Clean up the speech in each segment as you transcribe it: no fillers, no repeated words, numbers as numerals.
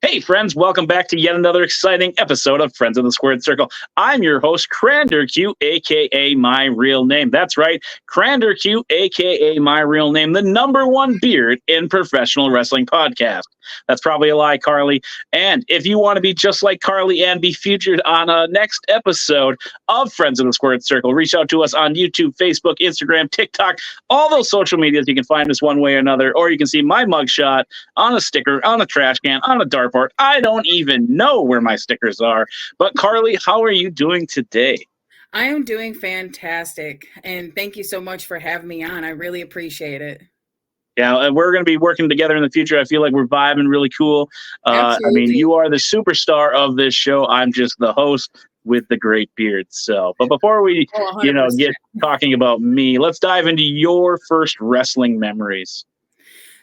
Hey, friends, welcome back to yet another exciting episode of Friends of the Squared Circle. I'm your host, Crander Q, aka my real name. That's right, Crander Q, aka my real name, the number one beard in professional wrestling podcast. That's probably a lie, Carly. And if you want to be just like Carly and be featured on a next episode of Friends of the Squared Circle, reach out to us on YouTube, Facebook, Instagram, TikTok, all those social medias. You can find us one way or another, or you can see my mugshot on a sticker, on a trash can, on a dartboard. I don't even know where my stickers are. But Carly, how are you doing today? I am doing fantastic. And thank you so much for having me on. I really appreciate it. Yeah, and we're going to be working together in the future. I feel like we're vibing really cool. Absolutely. You are the superstar of this show. I'm just the host with the great beard. So, but before we, Oh, 100%. get talking about me, let's dive into your first wrestling memories.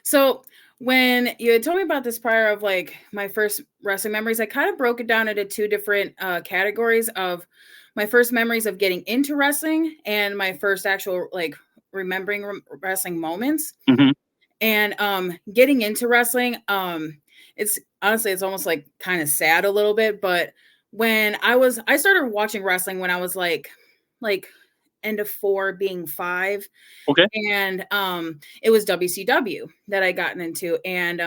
So when you had told me about this prior of like my first wrestling memories, I kind of broke it down into two different categories of my first memories of getting into wrestling and my first actual like remembering wrestling moments. Mm-hmm. And getting into wrestling, it's honestly it's almost like kind of sad a little bit, but when I started watching wrestling when I was like end of 4 being 5. Okay. And it was WCW that I gotten into. And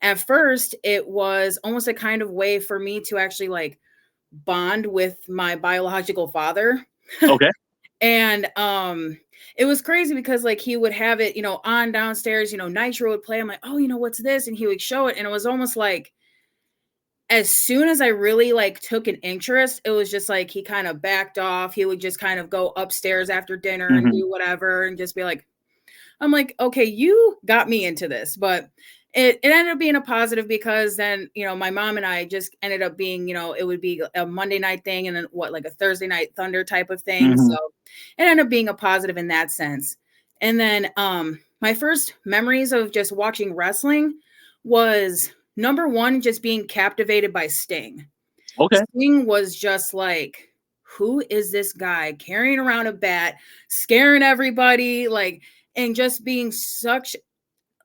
at first it was almost a kind of way for me to actually like bond with my biological father. Okay. And it was crazy because like he would have it, on downstairs, Nitro would play. I'm like, oh, what's this? And he would show it. And it was almost like as soon as I really like took an interest, it was just like he kind of backed off. He would just kind of go upstairs after dinner and do whatever and just be like, I'm like, okay, you got me into this. But it ended up being a positive because then, my mom and I just ended up being, it would be a Monday night thing and then like a Thursday night Thunder type of thing. Mm-hmm. So it ended up being a positive in that sense. And then my first memories of just watching wrestling was number one, just being captivated by Sting. Okay. Sting was just like, who is this guy carrying around a bat, scaring everybody, like, and just being such,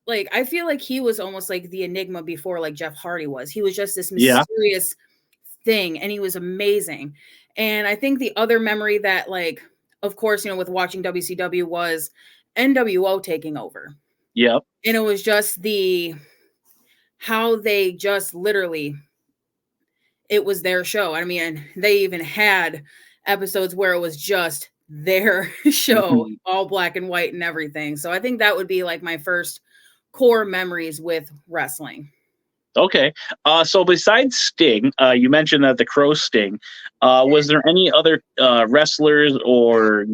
like, I feel like he was almost like the enigma before like Jeff Hardy was. He was just this mysterious thing, and he was amazing. And I think the other memory that, like, of course, with watching WCW was NWO taking over. Yep. And it was just how they just literally, it was their show. I mean, they even had episodes where it was just their show, all black and white and everything. So I think that would be like my first core memories with wrestling. Okay. So besides Sting, you mentioned that the Crow Sting. Was there any other wrestlers or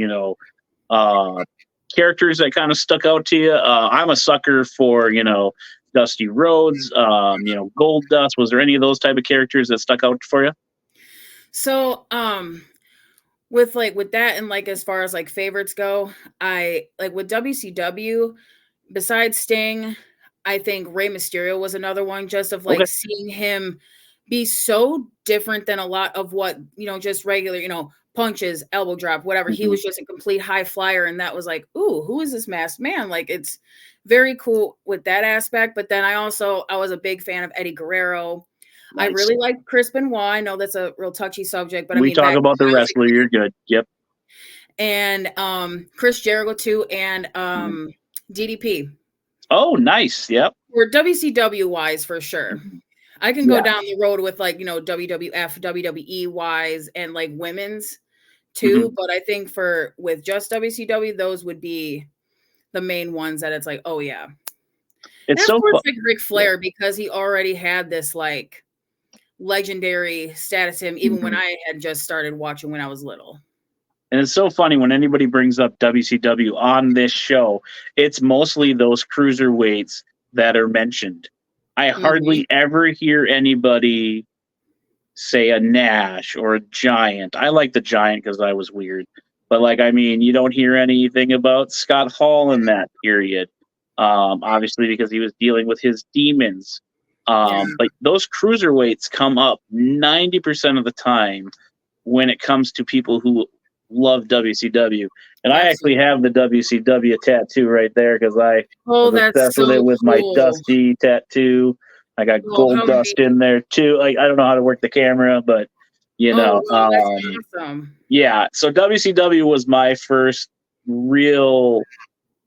characters that kind of stuck out to you? I'm a sucker for Dusty Rhodes, Gold Dust. Was there any of those type of characters that stuck out for you? So with that and like as far as like favorites go, I like with WCW, besides Sting, I think Rey Mysterio was another one, just of like seeing him be so different than a lot of what, just regular, punches, elbow drop, whatever. He was just a complete high flyer. And that was like, ooh, who is this masked man? Like, it's very cool with that aspect. But then I was a big fan of Eddie Guerrero. Nice. I really like Chris Benoit. I know that's a real touchy subject, but we talk about the wrestler. You're good. Yep. And Chris Jericho too, and DDP. Oh, nice. Yep. Or WCW wise for sure. I can go down the road with like, WWF, WWE wise, and like women's too. But I think with just WCW, those would be the main ones that it's like, oh yeah. It's and of course, like Ric Flair, because he already had this like legendary status to him, even when I had just started watching when I was little. And it's so funny when anybody brings up WCW on this show, it's mostly those cruiserweights that are mentioned. I hardly ever hear anybody say a Nash or a Giant. I like the Giant because I was weird. But, you don't hear anything about Scott Hall in that period. Obviously, because he was dealing with his demons. But those cruiserweights come up 90% of the time when it comes to people who love WCW. And I actually have the WCW tattoo right there because I was obsessed with it with my Dusty tattoo. I got Oh, Gold how Dust many? in there too. Like I don't know how to work the camera, but you Oh, know, wow, that's awesome. yeah. So WCW was my first real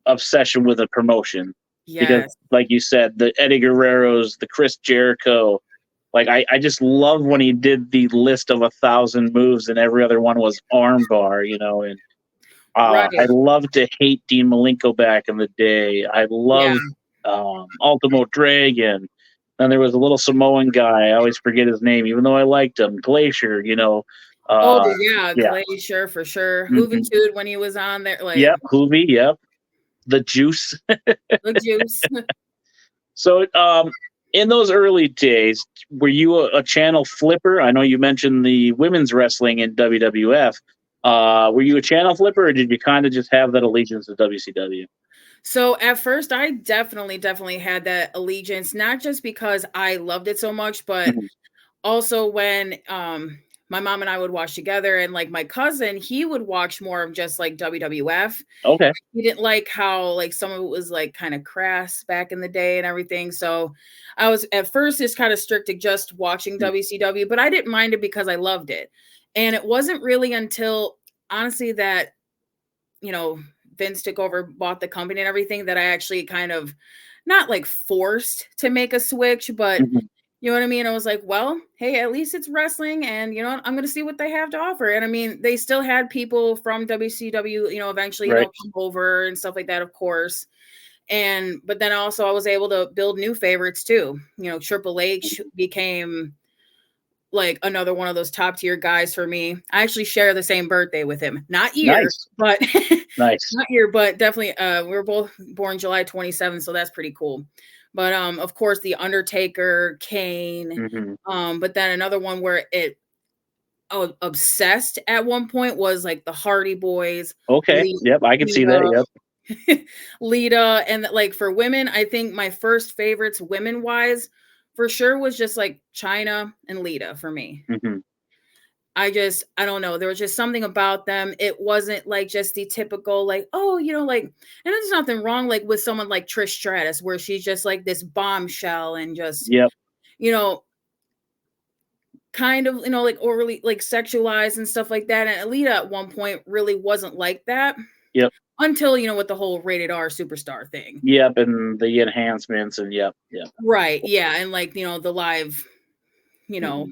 obsession with a promotion because, Yes. like you said, the Eddie Guerrero's, the Chris Jericho. Like I just love when he did the list of 1,000 moves and every other one was armbar, you know, and I Right. loved to hate Dean Malenko back in the day. I Yeah. loved Ultimo Dragon. And there was a little Samoan guy. I always forget his name, even though I liked him. Glacier, you know. Oh, Uh, yeah, yeah. Glacier for sure. hmm Juventude when he was on there, like, Yep. Hoovy. Yep. The Juice. the Juice. So, in those early days, were you a channel flipper? I know you mentioned the women's wrestling in WWF. Were you a channel flipper, or did you kind of just have that allegiance to WCW? So at first, I definitely had that allegiance, not just because I loved it so much, but Mhm. also when my mom and I would watch together, and like my cousin, he would watch more of just like WWF. Okay. He didn't like how like some of it was like kind of crass back in the day and everything. So I was at first just kind of strict to just watching Mm. WCW, but I didn't mind it because I loved it. And it wasn't really until honestly that, you know, Vince took over, bought the company and everything that I actually kind of not like forced to make a switch, but Mhm. you know what I mean? I was like, well, hey, at least it's wrestling and you know, I'm going to see what they have to offer. And I mean, they still had people from WCW, you know, eventually, you Right. know, come over and stuff like that, of course. And but then also I was able to build new favorites too. You know, Triple H became like another one of those top tier guys for me. I actually share the same birthday with him. Not year, Nice. but Nice. not year, but definitely we were both born July 27th, so that's pretty cool. But of course the Undertaker, Kane, hmm but then another one where it obsessed at one point was like the Hardy Boys, Okay. Yep. I can see that. Lita, Yep. Lita, and like for women, I think my first favorites women wise for sure was just like China and Lita for me. hmm I don't know. There was just something about them. It wasn't like just the typical, like, oh, you know, like, and there's nothing wrong like with someone like Trish Stratus, where she's just like this bombshell and just, Yep. you know, kind of, you know, like overly like sexualized and stuff like that. And Alita at one point really wasn't like that Yep. until, you know, with the whole rated R superstar thing. Yep. And the enhancements and yep. Yep. Right. Yeah. And like, you know, the live, you know, hmm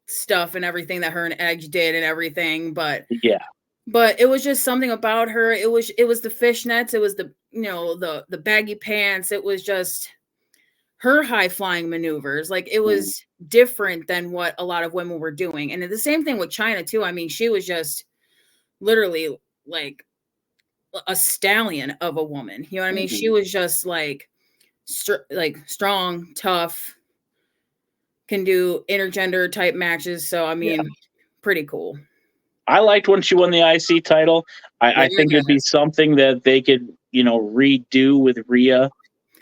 stuff and everything that her and Edge did and everything. Yeah. But it was just something about her. It was the fishnets, it was the, you know, the baggy pants, it was just her high flying maneuvers. Like it Mhm. was different than what a lot of women were doing. And the same thing with China too. I mean, she was just literally like a stallion of a woman. You know what I mean? She Mhm. was just like like strong, tough, can do intergender type matches. So I Yeah. mean, pretty cool. I liked when she won the IC title. I think it'd be Yes. something that they could, you know, redo with Rhea,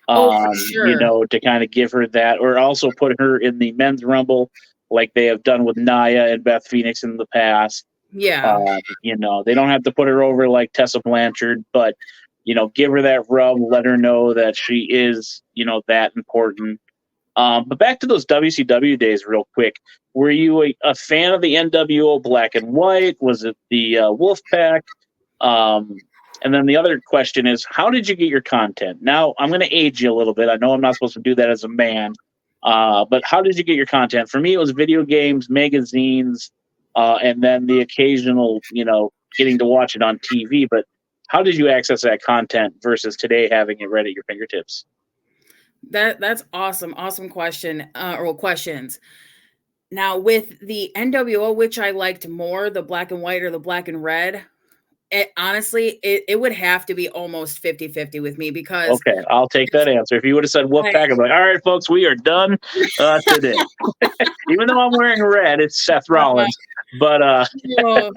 Oh, for you sure. know, to kind of give her that, or also put her in the men's rumble like they have done with Naya and Beth Phoenix in the past. Yeah. You know, they don't have to put her over like Tessa Blanchard, but you know, give her that rub, let her know that she is, you know, that important. But back to those WCW days, real quick. Were you a fan of the NWO Black and White? Was it the Wolfpack? Um, and then the other question is, how did you get your content? Now, I'm going to age you a little bit. I know I'm not supposed to do that as a man, but how did you get your content? For me, it was video games, magazines, and then the occasional, you know, getting to watch it on TV. But how did you access that content versus today having it right at your fingertips? That's awesome. Awesome question. Or questions. Now with the NWO, which I liked more, the black and white or the black and red, it would have to be almost 50-50 with me because Okay, I'll take that answer. If you would have said I, Wolfpack, I'm like, all right, folks, we are done today. Even though I'm wearing red, it's Seth Rollins. But no,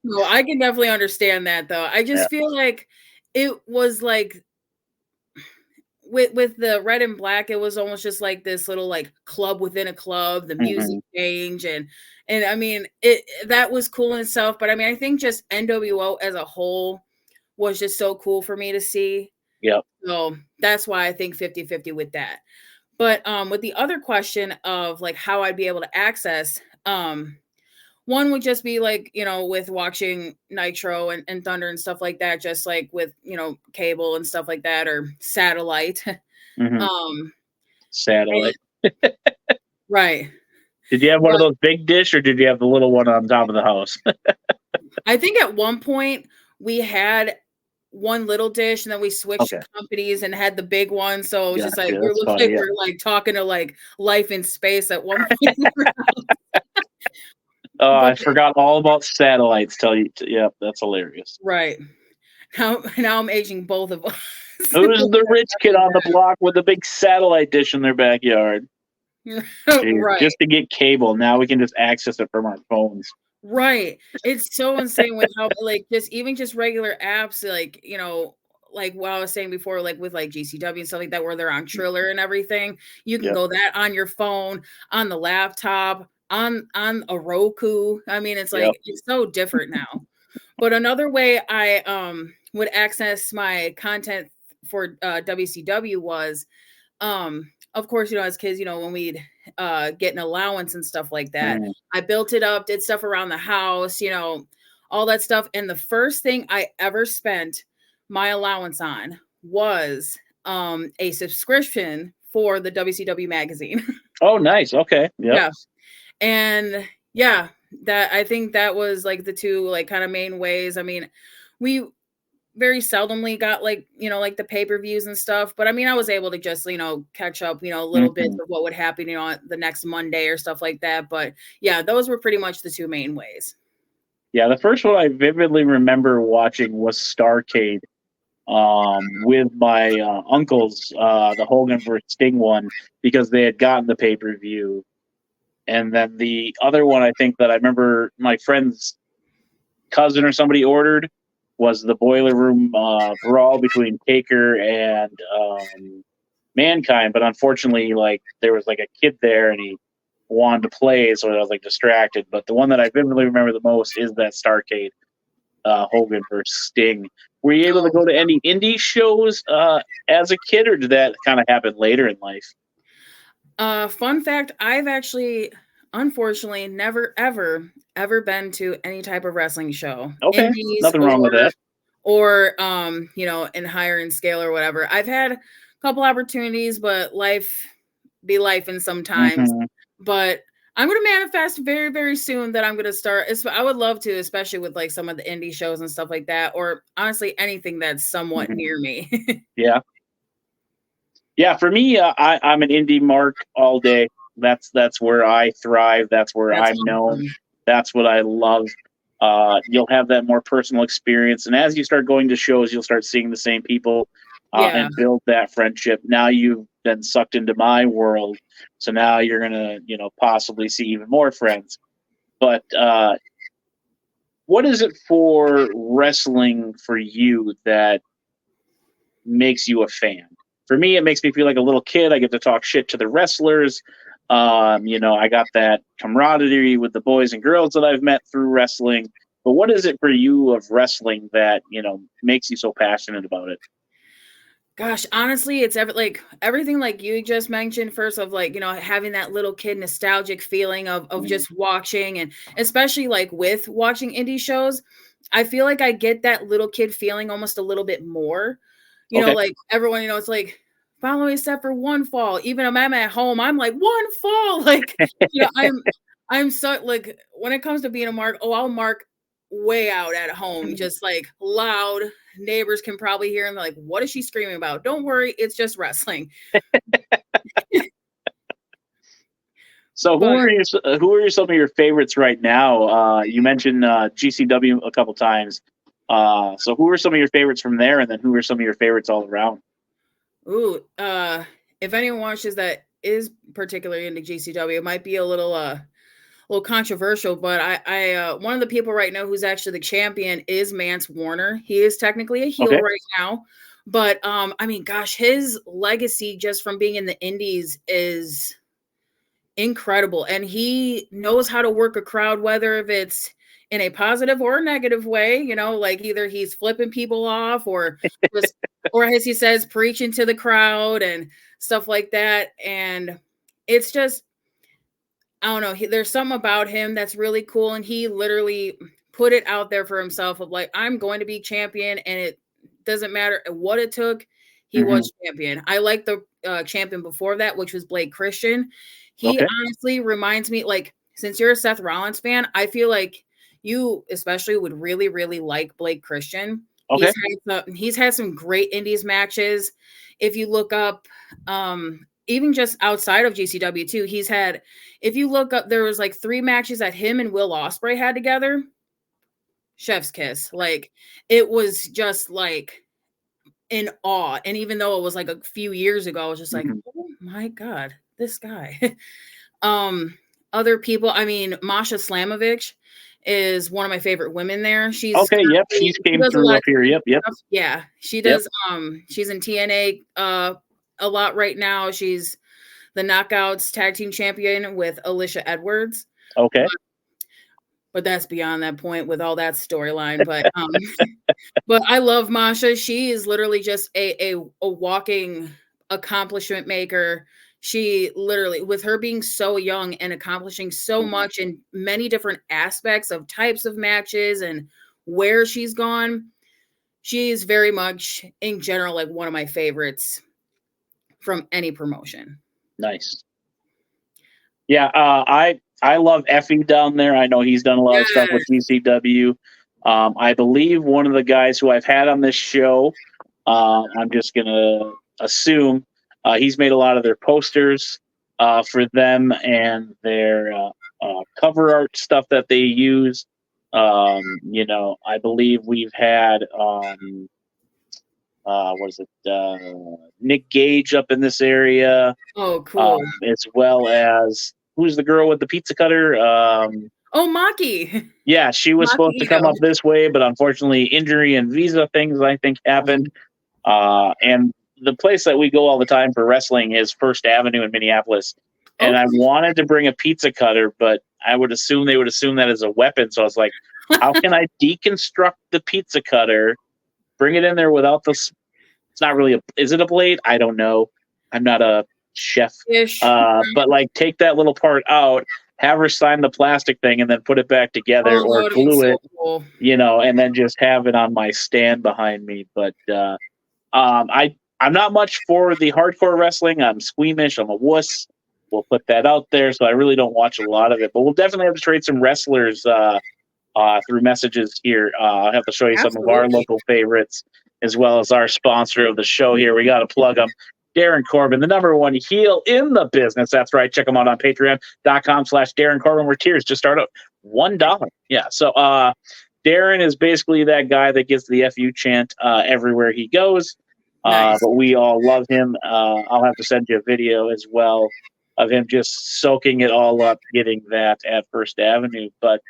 no, I can definitely understand that though. I yeah. just feel like it was like with the red and black, it was almost just like this little like club within a club, the music hmm change and I mean it that was cool in itself. But I mean I think just NWO as a whole was just so cool for me to see. Yep. So that's why I think 50-50 with that. But with the other question of like how I'd be able to access, one would just be like, with watching Nitro and Thunder and stuff like that, just like with, cable and stuff like that, or satellite. Hmm. um Satellite. right. Did you have one of But those big dish, or did you have the little one on top of the house? I think at one point we had one little dish and then we switched Okay, companies and had the big one. So it was just like gotcha. we That's looked funny. like Yeah. we're like talking to like life in space at one point. I But forgot all about satellites. Tell you, yep, that's hilarious. right. Now I'm aging both of us. Who's the rich kid on the block with a big satellite dish in their backyard? Jeez, Right. just to get cable. Now we can just access it from our phones. Right. It's so insane with how like just regular apps, like, like what I was saying before, like with like GCW and stuff like that, where they're on Triller and everything. You can Yep. go that on your phone, on the laptop, on a Roku. I mean, it's Yep. like it's so different now. But another way I would access my content for WCW was of course, as kids, when we'd get an allowance and stuff like that, Mm. I built it up, did stuff around the house, all that stuff. And the first thing I ever spent my allowance on was a subscription for the WCW magazine. Oh, nice. Okay. Yep. Yeah. And yeah, that I think that was like the two like kind of main ways. I mean, we very seldomly got like, like the pay-per-views and stuff. But I mean, I was able to just, catch up, little bits Hmm. of what would happen, the next Monday or stuff like that. But yeah, those were pretty much the two main ways. Yeah, the first one I vividly remember watching was Starcade, with my uncles, the Hogan versus Sting one, because they had gotten the pay per view. And then the other one I think that I remember my friend's cousin or somebody ordered was the Boiler Room brawl between Taker and Mankind. But unfortunately, like there was like a kid there and he wanted to play, so I was like distracted. But the one that I vividly remember the most is that Starcade, Hogan versus Sting. Were you able to Oh, go to any indie shows as a kid, or did that kind of happen later in life? fun fact, I've actually unfortunately never ever been to any type of wrestling show. Okay, Indies nothing wrong with that. or in higher in scale or whatever. I've had a couple opportunities, but life be life in sometimes. Hmm. But I'm going to manifest very, very soon that I'm going to start. I would love to, especially with like some of the indie shows and stuff like that, or honestly, anything that's somewhat Hmm. near me. Yeah, yeah. For me, I'm an indie mark all day. That's where I thrive. That's where That's I'm known. awesome. That's what I love. You'll have that more personal experience, and as you start going to shows, you'll start seeing the same people Yeah. and build that friendship. Now you've been sucked into my world, so now you're gonna, possibly see even more friends. But what is it for wrestling for you that makes you a fan? For me, it makes me feel like a little kid. I get to talk shit to the wrestlers. I got that camaraderie with the boys and girls that I've met through wrestling. But what is it for you of wrestling that, makes you so passionate about it? Gosh, honestly, it's like everything like you just mentioned first of like, having that little kid nostalgic feeling of Mm. just watching, and especially like with watching indie shows, I feel like I get that little kid feeling almost a little bit more. Okay. Like everyone, it's like following except for one fall. Even if I'm at home, I'm like one fall. Like, I'm so like when it comes to being a mark, I'll mark way out at home, just like loud. Neighbors can probably hear him like, what is she screaming about? Don't worry, it's just wrestling. So But who are some of your favorites right now? You mentioned GCW a couple times. So who are some of your favorites from there, and then who are some of your favorites all around? ooh, if anyone watches that is particularly into GCW, it might be a little controversial, but I one of the people right now who's actually the champion is Mance Warner. He is technically a heel Okay. right now, but I mean, gosh, his legacy just from being in the indies is incredible, and he knows how to work a crowd, whether if it's in a positive or negative way, you know, like either he's flipping people off or just, or as he says, preaching to the crowd and stuff like that. And it's just, I don't know, there's something about him that's really cool. And he literally put it out there for himself of like, I'm going to be champion, and it doesn't matter what it took. He was champion. I like the champion before that, which was Blake Christian. He honestly reminds me, like, since you're a Seth Rollins fan, I feel like you especially would really, really like Blake Christian. Okay. He's had some great indies matches. If you look up, even just outside of GCW too, he's had, if you look up, there was like 3 matches that him and Will Ospreay had together. Chef's kiss. Like, it was just like in awe. And even though it was like a few years ago, I was just like, oh my God, this guy. Other people, I mean, Masha Slamovich is one of my favorite women there. She's She's came through up here. Yep. Yeah, she does. She's in TNA a lot right now. She's the Knockouts tag team champion with Alicia Edwards. Okay. But that's beyond that point with all that storyline. But but I love Masha. She is literally just a walking accomplishment maker. She literally, with her being so young and accomplishing so much in many different aspects of types of matches and where she's gone, she is very much in general like one of my favorites from any promotion. Nice. Yeah, I love Effie down there. I know he's done a lot of stuff with GCW. I believe one of the guys who I've had on this show, I'm just gonna assume he's made a lot of their posters for them and their cover art stuff that they use. You know, I believe we've had Nick Gage up in this area. Oh, cool. As well as, who's the girl with the pizza cutter? Maki. Yeah, she was supposed to come up this way, but unfortunately injury and visa things, I think, happened. And the place that we go all the time for wrestling is First Avenue in Minneapolis. And I wanted to bring a pizza cutter, but I would assume they would assume that as a weapon. So I was like, how can I deconstruct the pizza cutter, bring it in there without the... It's not really is it a blade? I don't know. I'm not a chef. But like, take that little part out, have her sign the plastic thing, and then put it back together or glue it, cool. You know, and then just have it on my stand behind me. But I'm not much for the hardcore wrestling. I'm squeamish. I'm a wuss. We'll put that out there. So I really don't watch a lot of it. But we'll definitely have to trade some wrestlers through messages here. I'll have to show you some of our local favorites, as well as our sponsor of the show here. We got to plug them. Darren Corbin, the #1 heel in the business. That's right. Check them out on patreon.com/Darren Corbin, where tiers just start out $1. Yeah. So Darren is basically that guy that gets the FU chant everywhere he goes. Nice. But we all love him. I'll have to send you a video as well of him just soaking it all up, getting that at First Avenue. But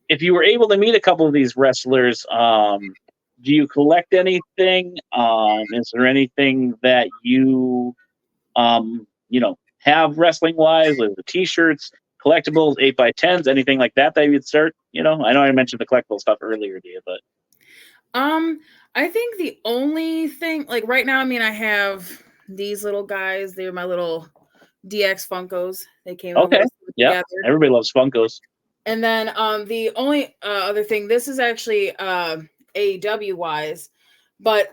if you were able to meet a couple of these wrestlers, do you collect anything? Is there anything that you have wrestling wise, like the t-shirts, collectibles, 8x10s, anything like that you'd start? You know, I know I mentioned the collectible stuff earlier, to you, but I think the only thing, like right now, I mean, I have these little guys. They're my little DX Funkos. They came together. Everybody loves Funkos. And then the only other thing, this is actually AEW wise, but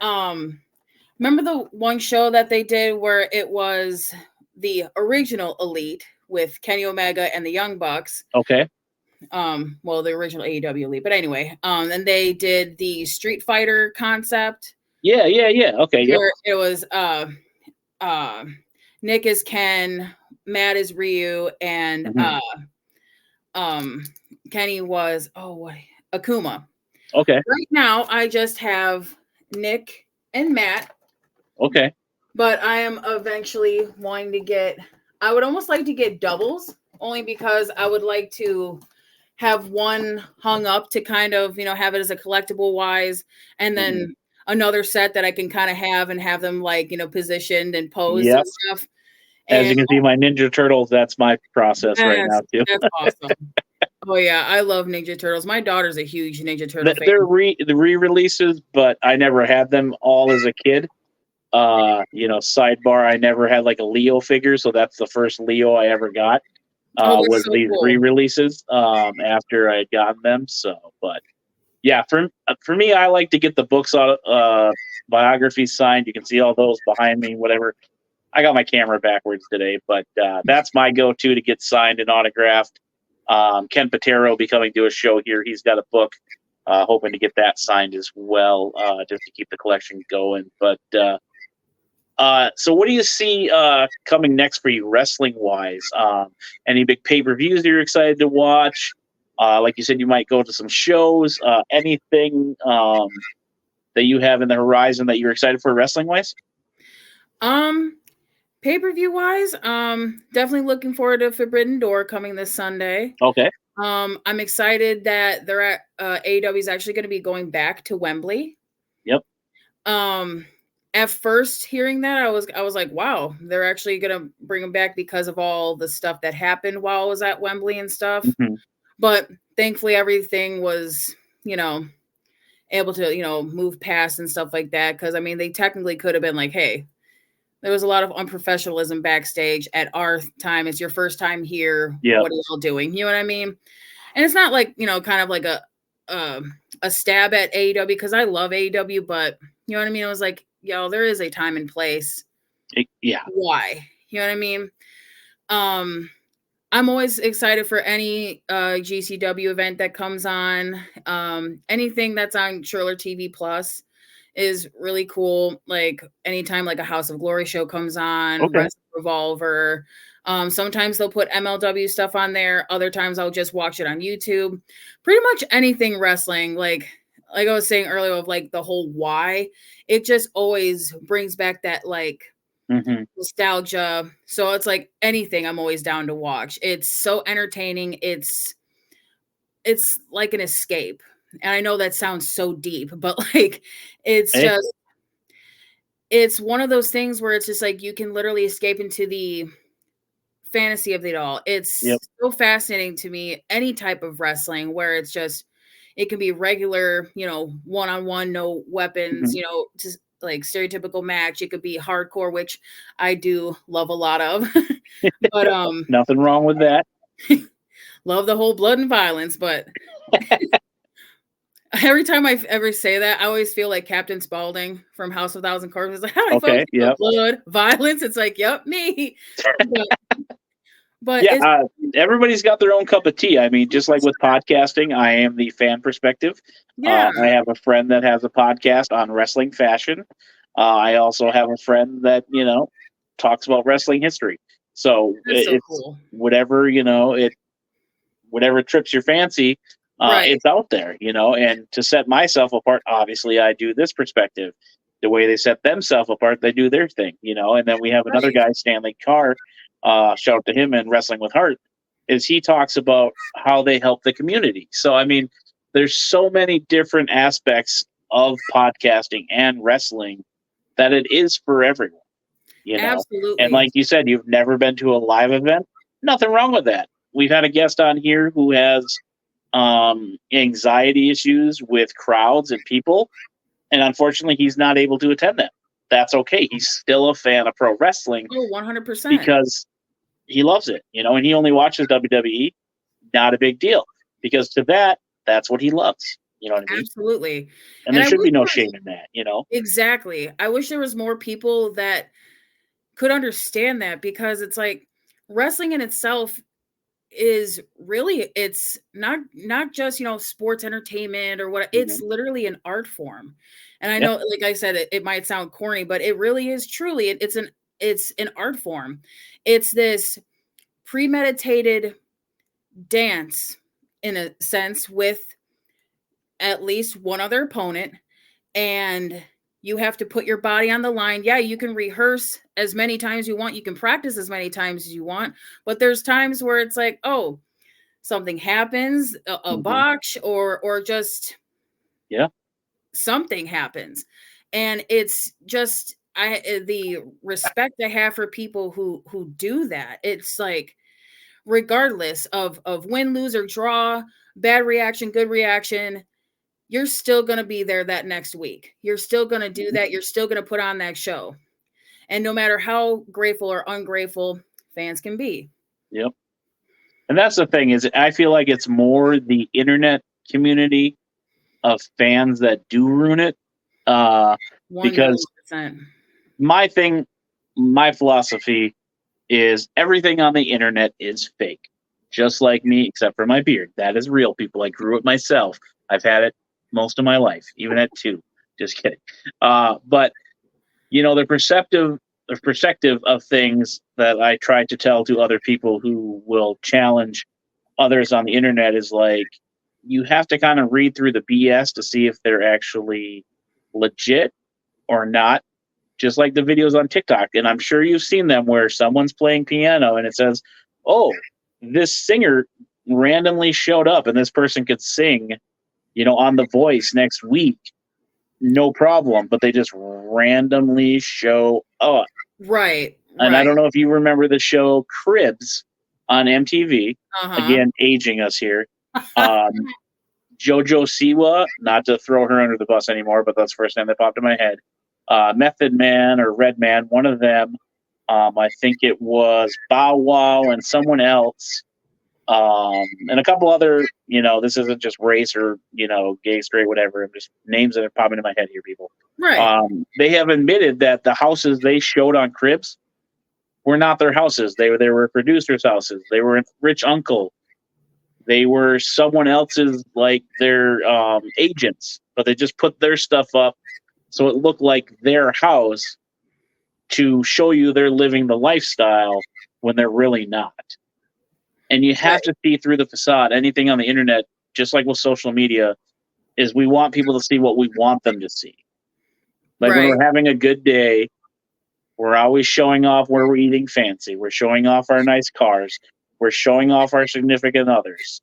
remember the one show that they did where it was the original Elite with Kenny Omega and the Young Bucks? Okay. Well, the original AEW Elite, but anyway, and they did the Street Fighter concept. Yeah. Okay. Where it was Nick is Ken, Matt is Ryu, and Kenny was Akuma. Okay. Right now, I just have Nick and Matt. Okay. But I am eventually wanting to get, I would almost like to get doubles, only because I would like to have one hung up to kind of, have it as a collectible wise, and then another set that I can kind of have them like, positioned and posed and stuff. As you can see, my Ninja Turtles, that's my process right now too. That's awesome. Oh yeah, I love Ninja Turtles. My daughter's a huge Ninja Turtle fan. They're the re-releases, but I never had them all as a kid. Sidebar, I never had like a Leo figure, so that's the first Leo I ever got. Oh, that's Was so these cool. re-releases after I had gotten them. So, but yeah, for me, I like to get the books on biographies signed. You can see all those behind me, whatever. I got my camera backwards today, but that's my go-to to get signed and autographed. Ken Patero will be coming to a show here. He's got a book, hoping to get that signed as well, just to keep the collection going. But so what do you see coming next for you, wrestling-wise? Any big pay-per-views that you're excited to watch? Like you said, you might go to some shows. Anything that you have in the horizon that you're excited for wrestling-wise? Pay-per-view wise, definitely looking forward to Forbidden Door coming this Sunday. Okay. I'm excited that they're at AEW is actually going to be going back to Wembley. Yep. At first hearing that, I was like, wow, they're actually going to bring them back because of all the stuff that happened while I was at Wembley and stuff. Mm-hmm. But thankfully everything was, able to, move past and stuff like that. Cause I mean, they technically could have been like, hey, there was a lot of unprofessionalism backstage at our time. It's your first time here. Yeah. What are y'all doing? You know what I mean? And it's not like, kind of like a stab at AEW because I love AEW, but you know what I mean? It was like, there is a time and place. Yeah. Why? You know what I mean? I'm always excited for any GCW event that comes on. Anything that's on Triller TV Plus is really cool. Like anytime like a House of Glory show comes on, Okay. Wrestling Revolver. Sometimes they'll put MLW stuff on there. Other times I'll just watch it on YouTube. Pretty much anything wrestling, like I was saying earlier, of like the whole why. It just always brings back that like nostalgia. So it's like anything I'm always down to watch. It's so entertaining. It's like an escape. And I know that sounds so deep, but like it's just it's one of those things where it's just like you can literally escape into the fantasy of it all. It's so fascinating to me, any type of wrestling where it's just it can be regular, one-on-one, no weapons, just like stereotypical match. It could be hardcore, which I do love a lot of. But nothing wrong with that. Love the whole blood and violence, but every time I ever say that, I always feel like Captain Spaulding from House of Thousand Corpses. Like, how do I feel blood, violence? It's like, yep, me. But yeah, everybody's got their own cup of tea. I mean, just like with podcasting, I am the fan perspective. Yeah. I have a friend that has a podcast on wrestling fashion. I also have a friend that, talks about wrestling history. So it's cool. whatever, whatever trips your fancy, it's out there, and to set myself apart, obviously I do this perspective. The way they set themselves apart, they do their thing, and then we have another guy, Stanley Carr, shout out to him in Wrestling with Heart, is he talks about how they help the community. So, I mean, there's so many different aspects of podcasting and wrestling that it is for everyone, Absolutely. And like you said, you've never been to a live event. Nothing wrong with that. We've had a guest on here who has anxiety issues with crowds and people, and unfortunately he's not able to attend them. That's okay. He's still a fan of pro wrestling. 100%. Because he loves it, and he only watches WWE. Not a big deal, because to that's what he loves. You know what I mean? Absolutely. And there should be no shame in that, Exactly. I wish there was more people that could understand that, because it's like wrestling in itself is really, it's not just, sports entertainment or what, it's literally an art form. And I know, like I said, it might sound corny, but it really is truly, it's an art form. It's this premeditated dance in a sense with at least one other opponent, and you have to put your body on the line. Yeah, you can rehearse as many times you want, you can practice as many times as you want, but there's times where it's like, oh, something happens, a botch, or just something happens, and it's just the respect I have for people who do that. It's like regardless of win, lose, or draw, bad reaction, good reaction, you're still going to be there that next week. You're still going to do that. You're still going to put on that show. And no matter how grateful or ungrateful fans can be. Yep. And that's the thing, is I feel like it's more the internet community of fans that do ruin it. Because 1,000,000%. my philosophy is everything on the internet is fake. Just like me, except for my beard. That is real, people. I grew it myself. I've had it most of my life, even at 2. Just kidding. But the perspective of things that I try to tell to other people who will challenge others on the internet is like, you have to kind of read through the BS to see if they're actually legit or not. Just like the videos on TikTok, and I'm sure you've seen them where someone's playing piano and it says, "Oh, this singer randomly showed up, and this person could sing, on The Voice next week, no problem." But they just randomly show up. Right. And I don't know if you remember the show Cribs on MTV. Again, aging us here. JoJo Siwa, not to throw her under the bus anymore, but that's the first name that popped in my head. Method Man or Redman, one of them. I think it was Bow Wow and someone else. And a couple other, this isn't just race or, gay, straight, whatever. I'm just names that are popping in my head here, people. Right. They have admitted that the houses they showed on Cribs were not their houses. They were producers' houses. They were rich uncle. They were someone else's, like their agents, but they just put their stuff up so it looked like their house to show you they're living the lifestyle when they're really not. And you have to see through the facade. Anything on the internet, just like with social media, is we want people to see what we want them to see. Like when we're having a good day, we're always showing off where we're eating fancy. We're showing off our nice cars. We're showing off our significant others.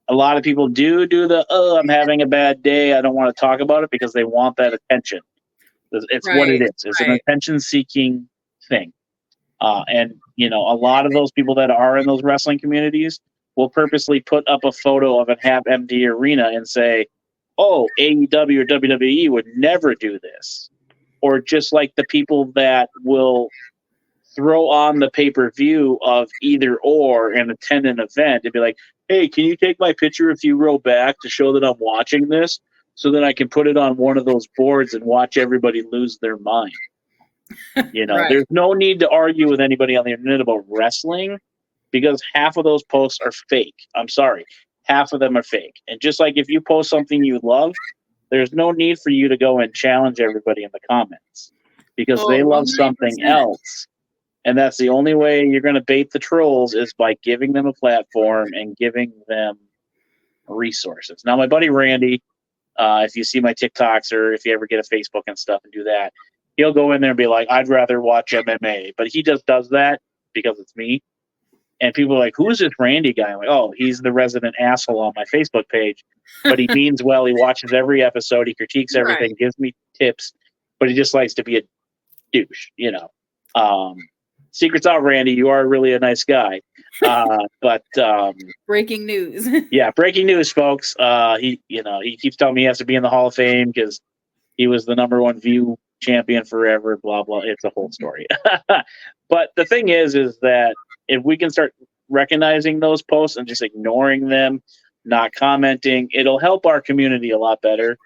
A lot of people do the, I'm having a bad day, I don't want to talk about it, because they want that attention. It's what it is. It's an attention-seeking thing. And, a lot of those people that are in those wrestling communities will purposely put up a photo of a half-empty arena and say, oh, AEW or WWE would never do this. Or just like the people that will throw on the pay-per-view of either or and attend an event and be like, hey, can you take my picture a few row back to show that I'm watching this so that I can put it on one of those boards and watch everybody lose their mind? There's no need to argue with anybody on the internet about wrestling, because half of those posts are fake. I'm sorry. Half of them are fake. And just like if you post something you love, there's no need for you to go and challenge everybody in the comments, because they love 100%. something else. And that's the only way you're going to bait the trolls, is by giving them a platform and giving them resources. Now, my buddy Randy, if you see my TikToks or if you ever get a Facebook and stuff and do that, he'll go in there and be like, I'd rather watch MMA. But he just does that because it's me. And people are like, who's this Randy guy? I'm like, oh, he's the resident asshole on my Facebook page. But he means well. He watches every episode. He critiques everything, gives me tips. But he just likes to be a douche, Secret's out, Randy. You are really a nice guy. But breaking news. Yeah, breaking news, folks. He keeps telling me he has to be in the Hall of Fame because he was the #1 view champion forever. Blah blah. It's a whole story. But the thing is that if we can start recognizing those posts and just ignoring them, not commenting, it'll help our community a lot better.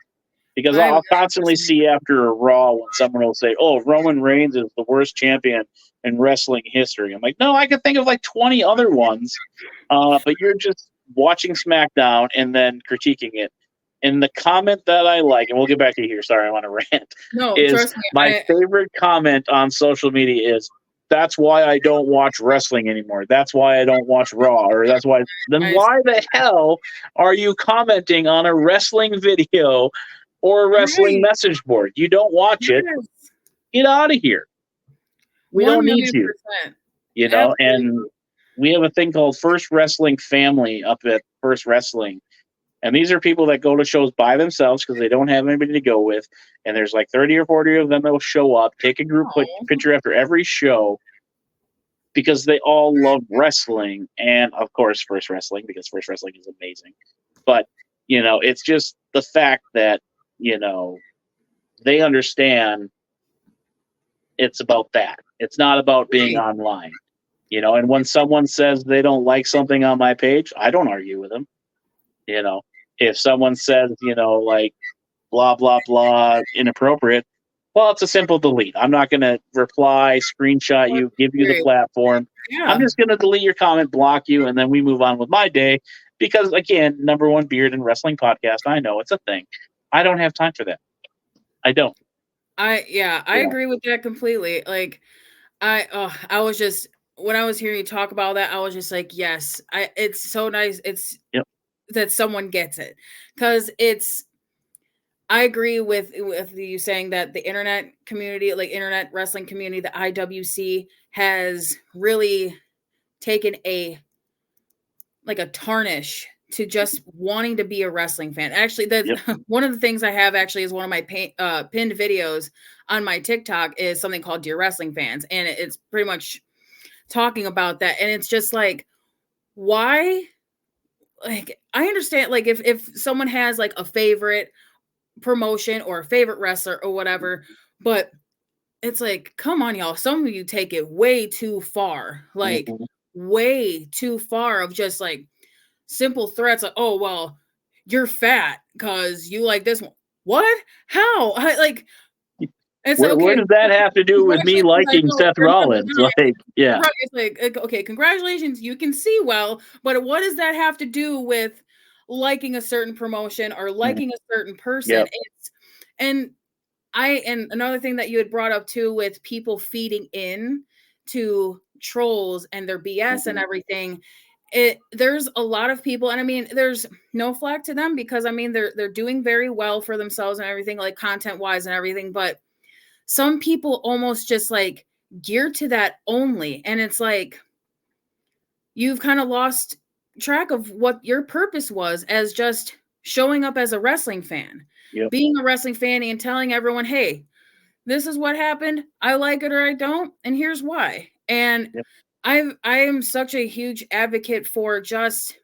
Because I'll constantly see after a Raw when someone will say, oh, Roman Reigns is the worst champion in wrestling history. I'm like, no, I could think of like 20 other ones. But you're just watching SmackDown and then critiquing it. And the comment that I like, and we'll get back to you here, sorry, I want to rant, is my favorite comment on social media is, that's why I don't watch wrestling anymore. That's why I don't watch Raw. Or that's why. Then why the hell are you commenting on a wrestling video or a wrestling message board? You don't watch it. Get out of here. We don't need you. And we have a thing called First Wrestling Family up at First Wrestling. And these are people that go to shows by themselves because they don't have anybody to go with. And there's like 30 or 40 of them that will show up, take a group picture after every show. because they all love wrestling, and of course, First Wrestling, because First Wrestling is amazing. But it's just the fact that they understand it's about that. It's not about being Right. online. And when someone says they don't like something on my page, I don't argue with them. If someone says, like blah blah blah inappropriate, well, it's a simple delete. I'm not going to reply, screenshot you, give you the Right. platform. I'm Yeah. just going to delete your comment, block you, and then we move on with my day. Because again, number one beard and wrestling podcast, I know it's a thing. I don't have time for that. I don't. I Yeah. agree with that completely. Like I was just when I was hearing you talk about that, I was just like, yes, it's so nice. It's Yep. that someone gets it. Cause I agree with you saying that the internet community, like internet wrestling community, the IWC has really taken a tarnish to just wanting to be a wrestling fan. Actually, Yep. one of the things I have actually is one of my pinned videos on my TikTok is something called Dear Wrestling Fans, and it's pretty much talking about that. And it's just like, why? Like, I understand, like if someone has like a favorite promotion or a favorite wrestler or whatever, but it's like, come on, y'all. Some of you take it way too far, like Mhm. way too far of just like simple threats like, oh, well, you're fat because you like this one. What? How? Like, it's like, Where okay, does that have to do with me congratulations. Like, liking no, Seth you're not Rollins? Like, yeah. right. It's like, okay, congratulations, you can see well, but what does that have to do with liking a certain promotion or Mhm. liking a certain person? Yep. And and another thing that you had brought up too with people feeding in to trolls and their BS and Mhm. everything. There's a lot of people, and I mean, there's no flack to them because I mean they're doing very well for themselves and everything, like content wise and everything. But some people almost just like geared to that only, and it's like you've kind of lost track of what your purpose was as just showing up as a wrestling fan, Yep. being a wrestling fan, and telling everyone, hey, this is what happened. I like it or I don't, and here's why. And Yep. I am such a huge advocate for just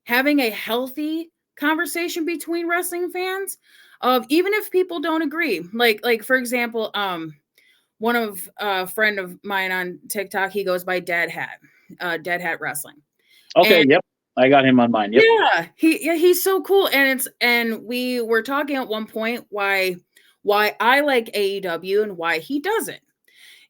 having a healthy conversation between wrestling fans of even if people don't agree. Like for example, one of a friend of mine on TikTok, he goes by Dead Hat Wrestling. Okay. And Yep. I got him on mine. Yep. he's so cool. And we were talking at one point why I like AEW and why he doesn't.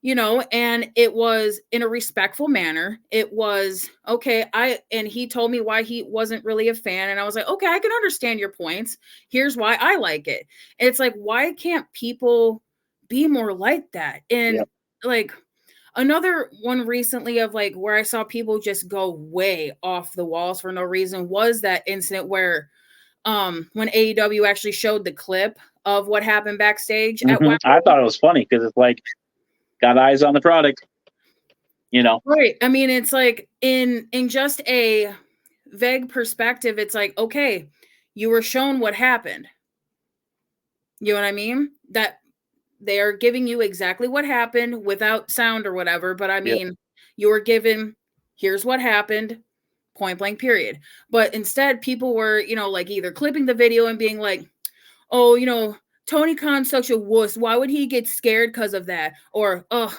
And it was in a respectful manner. It was okay. And he told me why he wasn't really a fan. And I was like, okay, I can understand your points. Here's why I like it. And it's like, why can't people be more like that? And Yep. like another one recently of like where I saw people just go way off the walls for no reason was that incident where when AEW actually showed the clip of what happened backstage at I Wembley. thought it was funny because it's like got eyes on the product. Right. I mean, it's like in just a vague perspective, it's like, okay, you were shown what happened. You know what I mean? That they are giving you exactly what happened without sound or whatever, but I Yep. mean, you were given here's what happened, point blank period. But instead people were, like either clipping the video and being like, oh, Tony Khan's such a wuss. Why would he get scared because of that? Or, oh,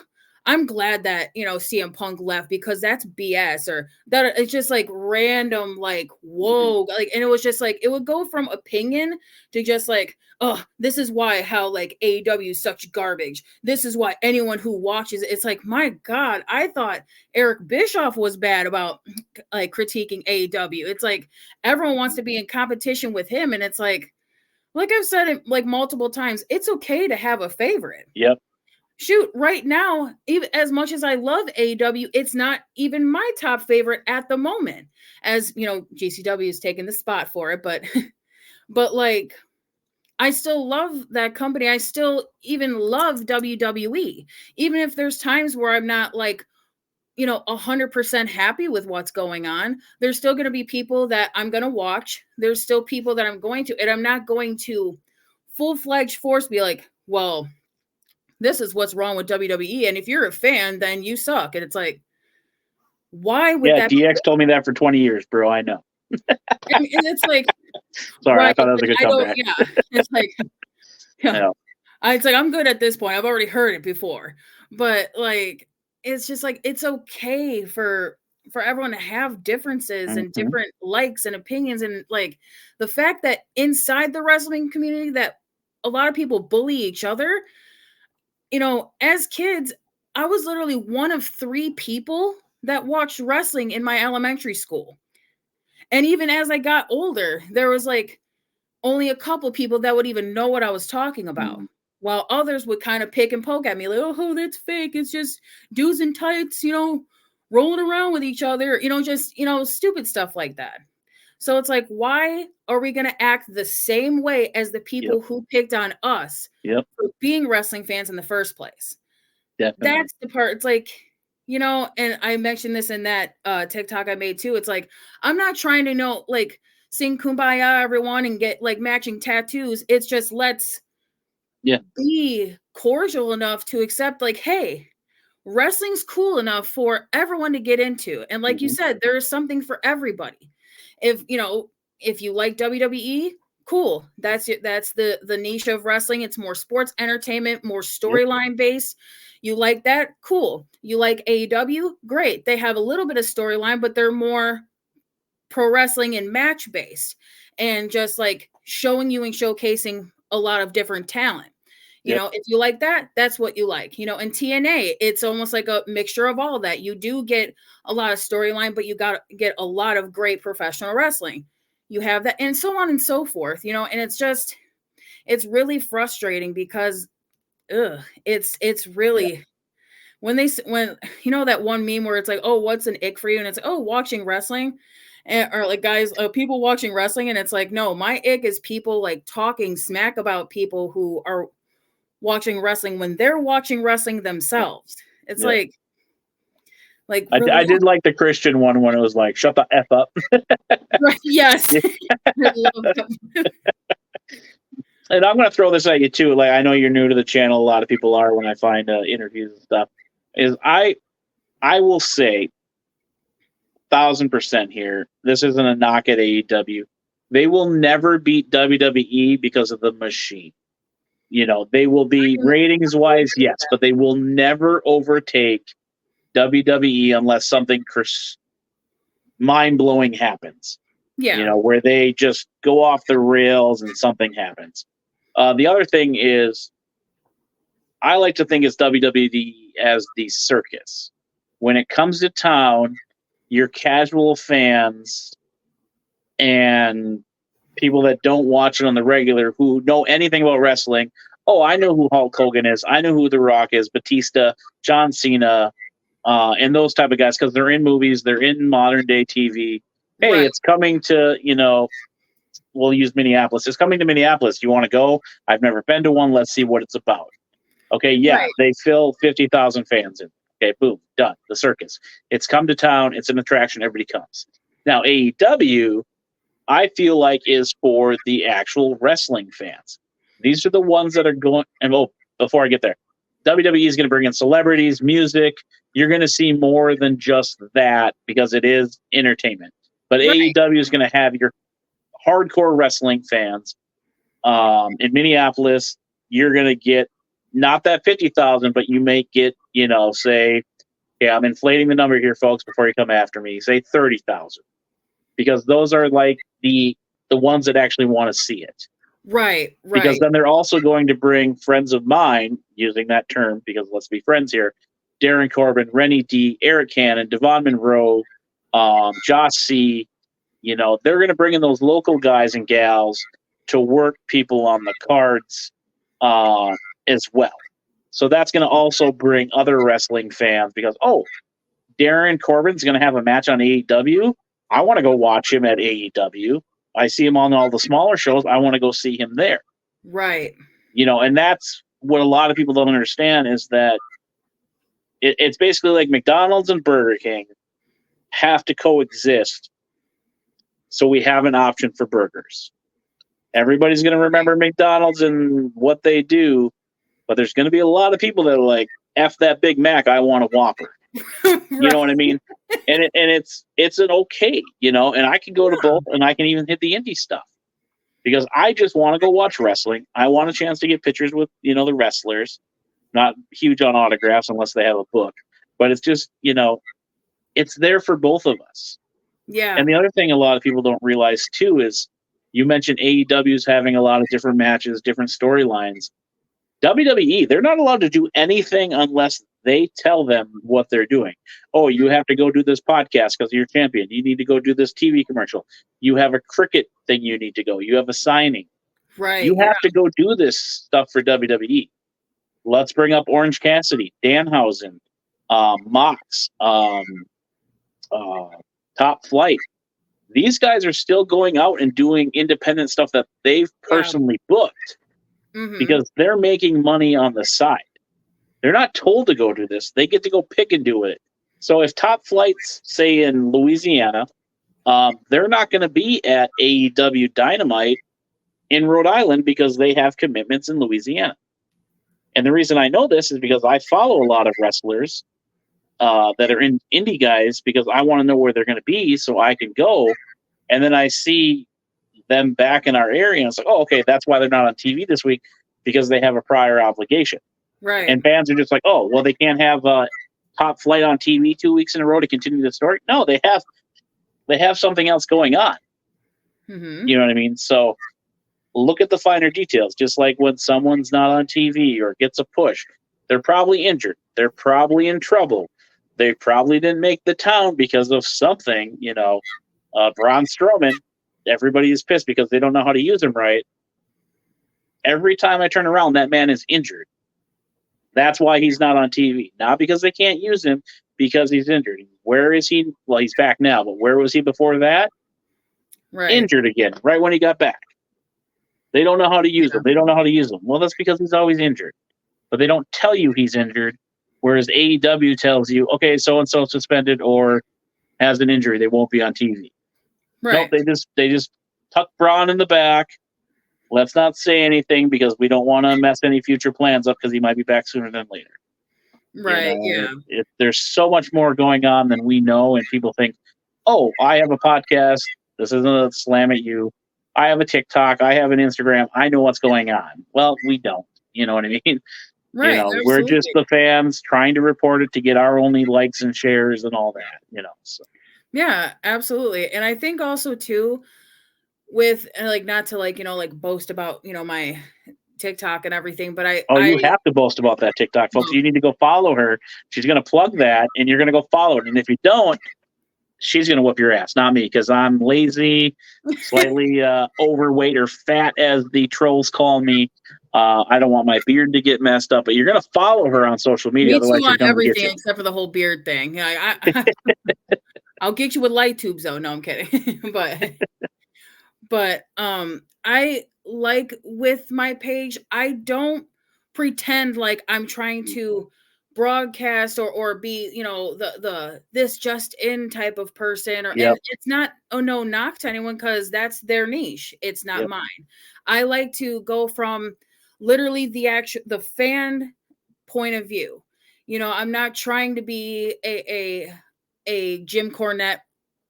I'm glad that, CM Punk left because that's BS. Or that it's just like random, like, Mhm. whoa. Like, and it was just like, it would go from opinion to just like, oh, this is why how like AEW is such garbage. This is why anyone who watches it, it's like, my God, I thought Eric Bischoff was bad about like critiquing AEW. It's like everyone wants to be in competition with him. And it's like I've said it like multiple times, it's okay to have a favorite. Yep. Shoot, right now, even as much as I love AEW, it's not even my top favorite at the moment. As GCW is taking the spot for it, but but like I still love that company. I still even love WWE. Even if there's times where I'm not like 100% happy with what's going on. There's still going to be people that I'm going to watch. There's still people that I'm going to, and I'm not going to full-fledged force be like, well, this is what's wrong with WWE. And if you're a fan, then you suck. And it's like, Why would Yeah, that be? DX told me that for 20 years, bro. I know. And it's like, Sorry, I right, thought that was a but good I don't, comeback. yeah, it's like, yeah, Yeah. it's like, I'm good at this point. I've already heard it before. But like, it's just like, it's okay for everyone to have differences and Mhm. different likes and opinions. And like the fact that inside the wrestling community that a lot of people bully each other, as kids, I was literally one of 3 people that watched wrestling in my elementary school. And even as I got older, there was like only a couple people that would even know what I was talking about. Mhm. While others would kind of pick and poke at me, like, oh, that's fake. It's just dudes in tights, rolling around with each other, just, stupid stuff like that. So it's like, why are we going to act the same way as the Yep. people who picked on us Yep. for being wrestling fans in the first place? Definitely. That's the part. It's like, and I mentioned this in that TikTok I made too. It's like, I'm not trying to like sing kumbaya everyone and get like matching tattoos. It's just let's Yeah. be cordial enough to accept, like, hey, wrestling's cool enough for everyone to get into. And like you Mhm. said, there is something for everybody. If you like WWE, cool. That's the niche of wrestling. It's more sports entertainment, more Yep. storyline based. You like that? Cool. You like AEW? Great. They have a little bit of storyline, but they're more pro wrestling and match based and just like showing you and showcasing a lot of different talent. Yep. If you like that, that's what you like. In TNA, it's almost like a mixture of all that. You do get a lot of storyline, but you got to get a lot of great professional wrestling. You have that, and so on and so forth, and it's really frustrating because it's Yeah. really when that one meme where it's like, oh, what's an ick for you? And it's like, oh, watching wrestling. Or like guys, people watching wrestling, and it's like, no, my ick is people like talking smack about people who are watching wrestling when they're watching wrestling Yeah. themselves. It's Yeah. like I really, did like the Christian one when it was like, shut the F up. yes. Yeah. I love that. And I'm going to throw this at you too. Like, I know you're new to the channel. A lot of people are when I find interviews and stuff. Is I will say 1,000% here. This isn't a knock at AEW. They will never beat WWE because of the machine. They will be ratings wise, yes, but they will never overtake WWE unless something mind blowing happens. Yeah. Where they just go off the rails and something happens. The other thing is, I like to think it's WWE as the circus. When it comes to town, your casual fans and people that don't watch it on the regular who know anything about wrestling. Oh, I know who Hulk Hogan is. I know who The Rock is, Batista, John Cena, and those type of guys because they're in movies, they're in modern day TV. Hey, Right. it's coming to, we'll use Minneapolis. It's coming to Minneapolis. You want to go? I've never been to one. Let's see what it's about. Okay, yeah, Right. they fill 50,000 fans in. Okay, boom, done. The circus. It's come to town. It's an attraction. Everybody comes. Now, AEW, I feel like, is for the actual wrestling fans. These are the ones that are going. And before I get there, WWE is going to bring in celebrities, music. You're going to see more than just that because it is entertainment. But Right. AEW is going to have your hardcore wrestling fans. In Minneapolis, you're going to get not that 50,000, but you may get, say, yeah, I'm inflating the number here, folks, before you come after me. Say 30,000, because those are like the ones that actually want to see it. Right. Because Right. then they're also going to bring friends of mine, using that term because let's be friends here. Darren Corbin, Rennie D, Eric Cannon, Devon Monroe, Josh C. They're going to bring in those local guys and gals to work people on the cards as well. So that's going to also bring other wrestling fans because, oh, Darren Corbin's going to have a match on AEW. I want to go watch him at AEW. I see him on all the smaller shows. I want to go see him there. Right. And that's what a lot of people don't understand is that it's basically like McDonald's and Burger King have to coexist. So we have an option for burgers. Everybody's going to remember McDonald's and what they do, but there's going to be a lot of people that are like, F that Big Mac, I want a Whopper. You know Right. what I mean? It's an okay, and I can go to Yeah. both, and I can even hit the indie stuff because I just want to go watch wrestling. I want a chance to get pictures with the wrestlers. Not huge on autographs unless they have a book, but it's just it's there for both of us. Yeah. And the other thing a lot of people don't realize too is you mentioned AEW's having a lot of different matches, different storylines. WWE, they're not allowed to do anything unless they tell them what they're doing. Oh, you have to go do this podcast because you're champion. You need to go do this TV commercial. You have a cricket thing you need to go. You have a signing. Right. You Yeah. have to go do this stuff for WWE. Let's bring up Orange Cassidy, Danhausen, Mox, Top Flight. These guys are still going out and doing independent stuff that they've Yeah. personally booked Mm-hmm. because they're making money on the side. They're not told to go do this. They get to go pick and do it. So if Top Flight's, say, in Louisiana, they're not going to be at AEW Dynamite in Rhode Island because they have commitments in Louisiana. And the reason I know this is because I follow a lot of wrestlers that are in indie guys because I want to know where they're going to be so I can go. And then I see them back in our area, and it's like, oh, okay, that's why they're not on TV this week because they have a prior obligation. Right. And fans are just like, oh, well, they can't have Top Flight on TV 2 weeks in a row to continue the story. No, they have something else going on. Mm-hmm. You know what I mean? So look at the finer details. Just like when someone's not on TV or gets a push, they're probably injured. They're probably in trouble. They probably didn't make the town because of something. Braun Strowman. Everybody is pissed because they don't know how to use him right. Every time I turn around, that man is injured. That's why he's not on TV. Not because they can't use him, because he's injured. Where is he? Well, he's back now, but where was he before that? Right. Injured again, right when he got back. They don't know how to use him. They don't know how to use him. Well, that's because he's always injured. But they don't tell you he's injured, whereas AEW tells you, okay, so-and-so suspended or has an injury. They won't be on TV. Right. Nope, they just tuck Braun in the back. Let's not say anything because we don't want to mess any future plans up because he might be back sooner than later. Right. Yeah. There's so much more going on than we know, and people think, oh, I have a podcast. This isn't a slam at you. I have a TikTok. I have an Instagram. I know what's going on. Well, we don't. You know what I mean? Right. We're just Absolutely. the fans trying to report it to get our only likes and shares and all that. So. Yeah, absolutely. And I think also too, with like not to like boast about my TikTok and everything, but Oh, I you have to boast about that TikTok, folks. You need to go follow her. She's going to plug that, and you're going to go follow it. And if you don't, she's going to whoop your ass, not me, because I'm lazy, slightly overweight or fat, as the trolls call me. I don't want my beard to get messed up, but you're going to follow her on social media. me too Otherwise, she's on going to get everything you. except for the whole beard thing. I'll get you with light tubes though. No, I'm kidding. but I like with my page, I don't pretend like I'm trying to broadcast or be the this just in type of person, and Yep. it's not no knock to anyone because that's their niche, it's not Yep. mine. I like to go from literally the fan point of view. I'm not trying to be a Jim Cornette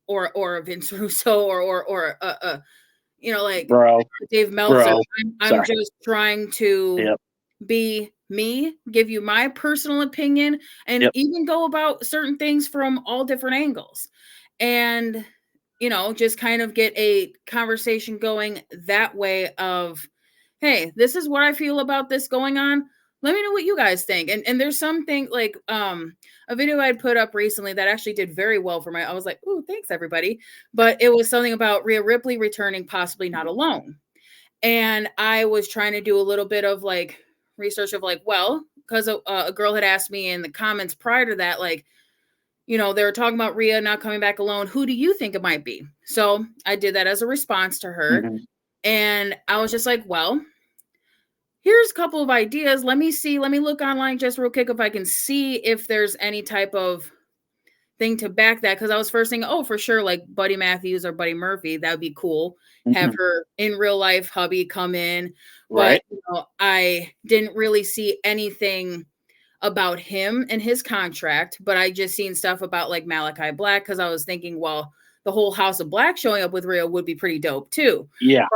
or a Vince Russo or like Bro. Dave Meltzer. I'm Sorry. just trying to Yep. be me, give you my personal opinion, and Yep. even go about certain things from all different angles. And, just kind of get a conversation going that way of, hey, this is what I feel about this going on. Let me know what you guys think. And there's something like a video I'd put up recently that actually did very well for I was like, oh, thanks everybody. But it was something about Rhea Ripley returning possibly not alone. And I was trying to do a little bit of like research of like, well, because a girl had asked me in the comments prior to that, like, they were talking about Rhea not coming back alone. Who do you think it might be? So I did that as a response to her. Mm-hmm. And I was just like, well, here's a couple of ideas. Let me look online just real quick if I can see if there's any type of thing to back that. Because I was first thinking, oh, for sure, like Buddy Matthews or Buddy Murphy, that would be cool. Have her in real life hubby come in. Right. But I didn't really see anything about him and his contract, but I just seen stuff about like Malachi Black because I was thinking, well, the whole House of Black showing up with Rhea would be pretty dope too. Yeah.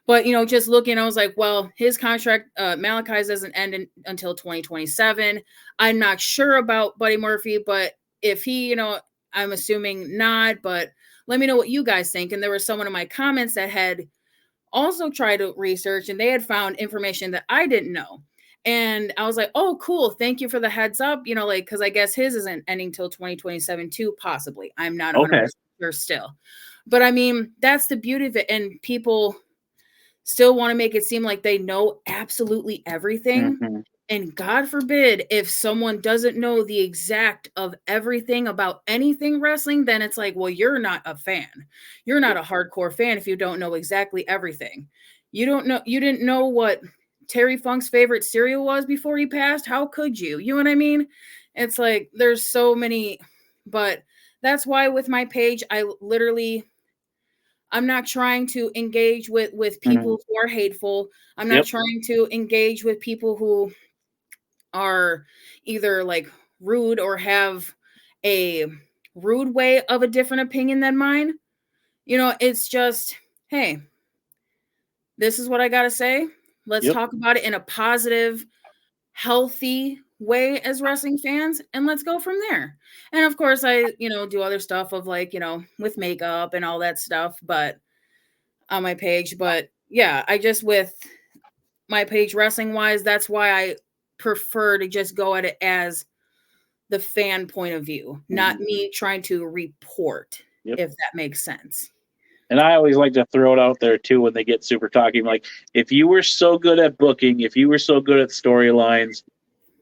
But just looking, I was like, well, his contract, Malachi's doesn't end until 2027. I'm not sure about Buddy Murphy, but if he, I'm assuming not, but let me know what you guys think. And there was someone in my comments that had also tried to research and they had found information that I didn't know. And I was like, oh, cool. Thank you for the heads up. Because I guess his isn't ending till 2027 too, possibly. I'm not 100% sure still. But I mean, that's the beauty of it. And people still want to make it seem like they know absolutely everything. Mm-hmm. And God forbid if someone doesn't know the exact of everything about anything wrestling, then it's like, well, you're not a fan. You're not a hardcore fan if you don't know exactly everything. You didn't know what Terry Funk's favorite cereal was before he passed. How could you? You know what I mean? It's like there's so many, but that's why with my page, I'm not trying to engage with people who are hateful. I'm not trying to engage with people who are either like rude or have a rude way of a different opinion than mine. It's just, hey, this is what I got to say. Let's talk about it in a positive, healthy way as wrestling fans, and let's go from there. And of course, I, do other stuff of like, with makeup and all that stuff, but on my page. But yeah, I just with my page wrestling wise, that's why I prefer to just go at it as the fan point of view, not me trying to report, if that makes sense. And I always like to throw it out there too when they get super talking. Like, if you were so good at booking, if you were so good at storylines,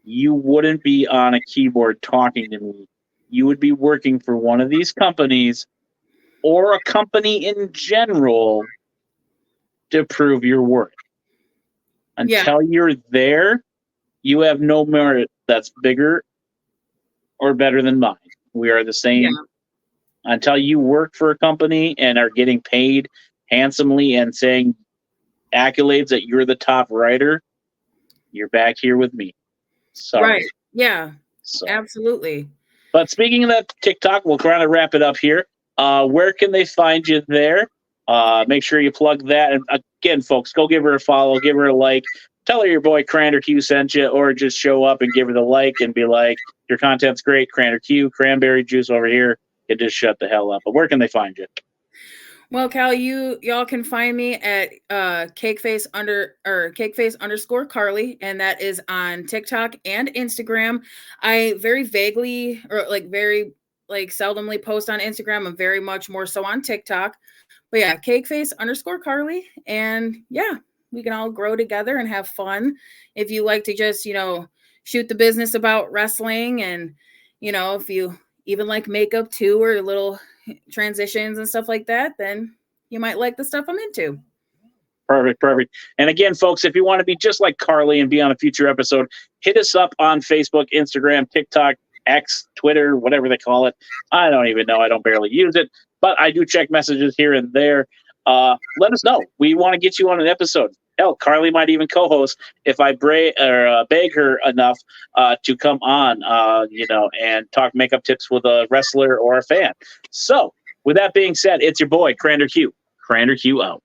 you wouldn't be on a keyboard talking to me. You would be working for one of these companies or a company in general to prove your worth. Until you're there, you have no merit that's bigger or better than mine. We are the same. Yeah. Until you work for a company and are getting paid handsomely and saying accolades that you're the top writer, you're back here with me. Sorry. Right. Yeah. So. Absolutely. But speaking of that TikTok, we'll kind of wrap it up here. Where can they find you there? Make sure you plug that. And again, folks, go give her a follow, give her a like. Tell her your boy Crander Q sent you, or just show up and give her the like and be like, your content's great, Crander Q, cranberry juice over here. It just shut the hell up. But where can they find you? Well, Cal, y'all can find me at cakeface _ Carly, and that is on TikTok and Instagram. I very vaguely or very seldomly post on Instagram. I'm very much more so on TikTok. But yeah, cakeface _ Carly, and yeah, we can all grow together and have fun. If you like to just shoot the business about wrestling, and if you even like makeup too, or little transitions and stuff like that, then you might like the stuff I'm into. Perfect. And again, folks, if you want to be just like Carly and be on a future episode, hit us up on Facebook, Instagram, TikTok, X, Twitter, whatever they call it. I don't even know. I don't barely use it, but I do check messages here and there. Let us know. We want to get you on an episode. Hell, Carly might even co-host if I beg her enough to come on, and talk makeup tips with a wrestler or a fan. So, with that being said, it's your boy, Crander Q. Crander Q out.